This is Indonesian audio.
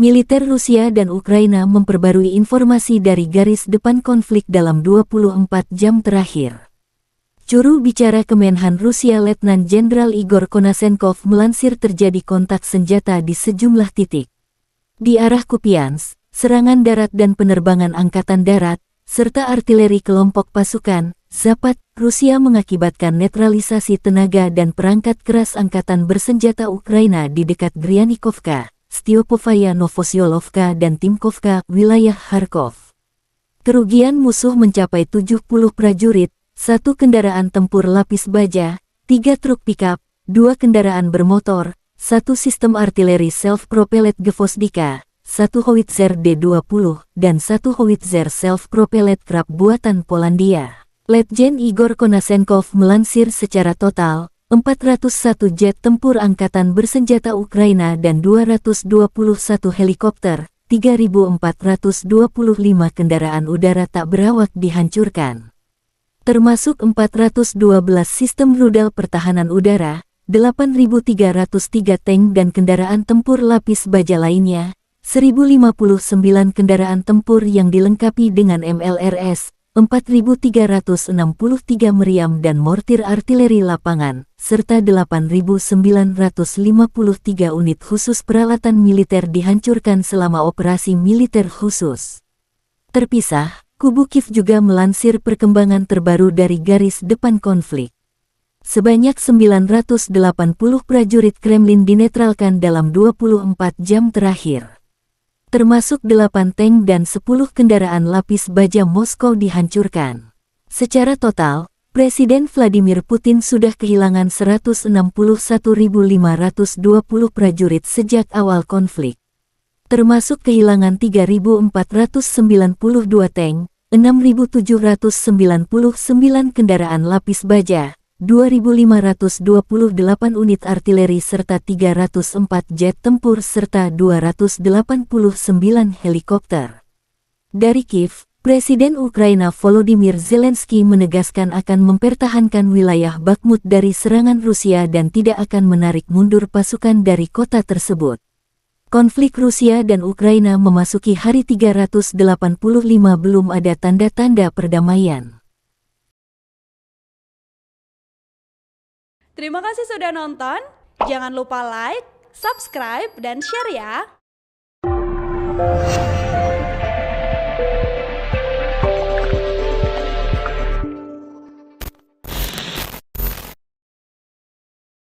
Militer Rusia dan Ukraina memperbarui informasi dari garis depan konflik dalam 24 jam terakhir. Juru bicara Kemenhan Rusia Letnan Jenderal Igor Konashenkov melansir terjadi kontak senjata di sejumlah titik. Di arah Kupiansk, serangan darat dan penerbangan angkatan darat, serta artileri kelompok pasukan, Zapad, Rusia mengakibatkan netralisasi tenaga dan perangkat keras angkatan bersenjata Ukraina di dekat Gryanikovka, Styopovaya Novosyolovka dan Timkovka, wilayah Kharkov. Kerugian musuh mencapai 70 prajurit, 1 kendaraan tempur lapis baja, 3 truk pickup, 2 kendaraan bermotor, 1 sistem artileri self-propelled Gvosdika, 1 howitzer D-20, dan 1 howitzer self-propelled Krab buatan Polandia. Letjen Igor Konashenkov melansir secara total, 401 jet tempur angkatan bersenjata Ukraina dan 221 helikopter, 3.425 kendaraan udara tak berawak dihancurkan. Termasuk 412 sistem rudal pertahanan udara, 8.303 tank dan kendaraan tempur lapis baja lainnya, 1.059 kendaraan tempur yang dilengkapi dengan MLRS, 4.363 meriam dan mortir artileri lapangan, serta 8.953 unit khusus peralatan militer dihancurkan selama operasi militer khusus. Terpisah, kubu Kiev juga melansir perkembangan terbaru dari garis depan konflik. Sebanyak 980 prajurit Kremlin dinetralkan dalam 24 jam terakhir. Termasuk 8 tank dan 10 kendaraan lapis baja Moskow dihancurkan. Secara total, Presiden Vladimir Putin sudah kehilangan 161.520 prajurit sejak awal konflik. Termasuk kehilangan 3.492 tank, 6.799 kendaraan lapis baja, 2.528 unit artileri serta 304 jet tempur serta 289 helikopter. Dari Kiev, Presiden Ukraina Volodymyr Zelensky menegaskan akan mempertahankan wilayah Bakhmut dari serangan Rusia dan tidak akan menarik mundur pasukan dari kota tersebut. Konflik Rusia dan Ukraina memasuki hari 385 belum ada tanda-tanda perdamaian. Terima kasih sudah nonton, jangan lupa like, subscribe, dan share ya!